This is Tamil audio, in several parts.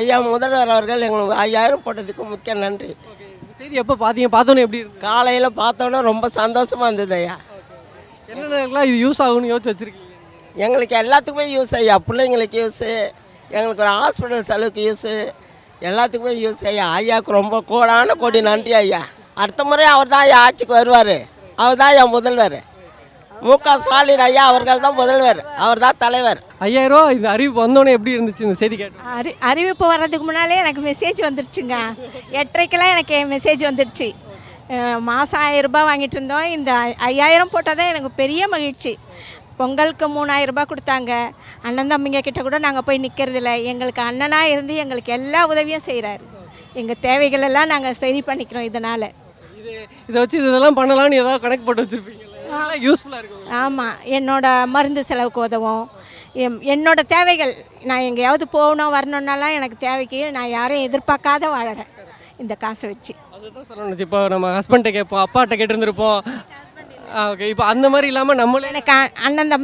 ஐயா முதல்வர் அவர்கள் எங்களுக்கு 5000 போட்டதுக்கு முக்கிய நன்றி. ஓகே, இந்த செய்தி எப்போ பார்த்தீங்க? பார்த்தோன்னே எப்படி இருக்கு? காலையில் பார்த்தோன்னே ரொம்ப சந்தோஷமாக இருந்தது ஐயா. என்னென்னலாம் இது யூஸ் ஆகும்னு யோசிச்சு வச்சிருக்கீங்க? எங்களுக்கு எல்லாத்துக்குமே யூஸ் ஐயா. பிள்ளைங்களுக்கு யூஸு, எங்களுக்கு ஒரு ஹாஸ்பிட்டல் செலவுக்கு யூஸு, எல்லாத்துக்குமே யூஸ் ஐயா. ஐயாவுக்கு ரொம்ப கோடான கோடி நன்றி ஐயா. அடுத்த முறை அவர் தான் ஐயா ஆட்சிக்கு வருவார். அவர் தான் ஐயா முதல்வர். மு.க. ஸ்டாலின் ஐயா அவர்கள் தான் முதல்வர், அவர் தான் தலைவர். 5000 ரூபா இந்த அறிவிப்பு வந்தோடனே எப்படி இருந்துச்சு இந்த செய்தி கேட்டு? அறிவிப்பு வர்றதுக்கு முன்னாலே எனக்கு மெசேஜ் வந்துடுச்சுங்க. 8:30க்கெல்லாம் எனக்கு மெசேஜ் வந்துடுச்சு. மாதம் 1000 ரூபாய் வாங்கிட்டு இருந்தோம். இந்த 5000 போட்டால் தான் எனக்கு பெரிய மகிழ்ச்சி. பொங்கலுக்கு 3000 ரூபாய் கொடுத்தாங்க. அண்ணன் தம்பிங்க கிட்ட கூட நாங்கள் போய் நிற்கிறதில்ல. எங்களுக்கு அண்ணனாக இருந்து எங்களுக்கு எல்லா உதவியும் செய்கிறாரு. எங்கள் தேவைகள் எல்லாம் நாங்கள் சரி பண்ணிக்கிறோம். இதனால் இதை வச்சு இதெல்லாம் பண்ணலான்னு ஏதாவது கணக்கு போட்டு வச்சுருப்பீங்க? யூஸ்ஃபுல்லாக இருக்கும். ஆமாம், என்னோட மருந்து செலவுக்கு உதவும். என்னோட தேவைகள், நான் எங்கேயாவது போகணும் வரணுன்னாலாம் எனக்கு தேவைக்கு நான் யாரையும் எதிர்பார்க்காத வாழறேன் இந்த காசை வச்சு. அதுதான் சொல்லணுச்சு. இப்போ நம்ம ஹஸ்பண்ட்டை கேட்போம், அப்பாட்ட கேட்டிருந்துருப்போம். ஓகே, இப்போ அந்த மாதிரி இல்லாமல் நம்மளே எனக்கு அண்ணன்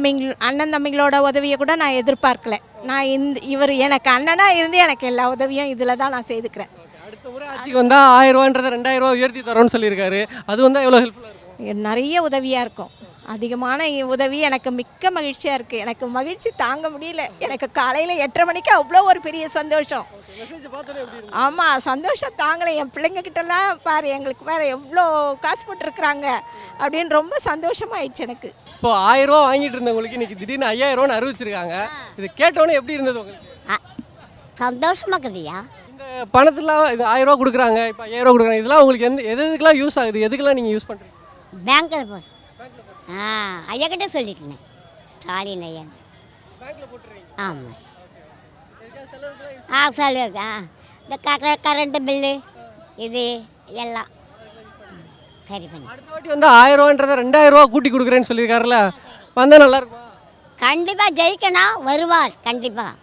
தம்பிங்களோட உதவியை கூட நான் எதிர்பார்க்கல. நான் இவர் எனக்கு அண்ணனாக இருந்து எனக்கு எல்லா உதவியும் இதில் தான் நான் செய்துக்கிறேன். அடுத்த முறை ஆட்சிக்கு வந்தால் 1000 ரூபான்றதை 2000 ரூபா உயர்த்தி தரோன்னு சொல்லியிருக்காரு. அது வந்தால் எவ்வளோ ஹெல்ப்ஃபுல்லாக இருக்கும்? நிறைய உதவியாக இருக்கும். அதிகமான உதவி. எனக்கு மிக்க மகிழ்ச்சியாக இருக்குது. எனக்கு மகிழ்ச்சி தாங்க முடியல. எனக்கு காலையில் 8:30 மணிக்கு அவ்வளோ ஒரு பெரிய சந்தோஷம். ஆமாம், சந்தோஷம் தாங்கலை. என் பிள்ளைங்கக்கிட்டலாம் பாரு, எங்களுக்கு வேறு எவ்வளோ காசு போட்டுருக்குறாங்க அப்படின்னு ரொம்ப சந்தோஷமாயிடுச்சு எனக்கு. இப்போ 1000 ரூபா வாங்கிட்டு இருந்தவங்களுக்கு இன்னைக்கு திடீர்னு 5000 ரூபான்னு அறிவிச்சிருக்காங்க. இது கேட்டோன்னே எப்படி இருந்தது உங்களுக்கு? சந்தோஷமாக இருக்குதுயா. இந்த பணத்தெல்லாம் இது 1000 ரூபா கொடுக்குறாங்க, இப்போ 5000 ரூபா கொடுக்குறாங்க. இதெல்லாம் உங்களுக்கு எதுக்கெல்லாம் யூஸ் ஆகுது? எதுக்கெல்லாம் நீங்கள் யூஸ் பண்ணுறீங்க? பேங்க்கில் போ. ஐயா கிட்டே சொல்லிட்டேன். ஸ்டாலின் ஐயா. பேங்க்கில் போட்டுறீங்க? ஆமாம். சொல்லுங்க. இந்த கரண்ட்டு பில்லு இது எல்லாம் சரி பண்ணி. அடுத்த வாட்டி வந்து 1000 ரூபான்றதை 2000 ரூபா கூட்டி கொடுக்குறேன்னு சொல்லியிருக்காருல்ல, வந்தால் நல்லாயிருக்கும். கண்டிப்பாக ஜெயிக்கணும், வருவார் கண்டிப்பாக.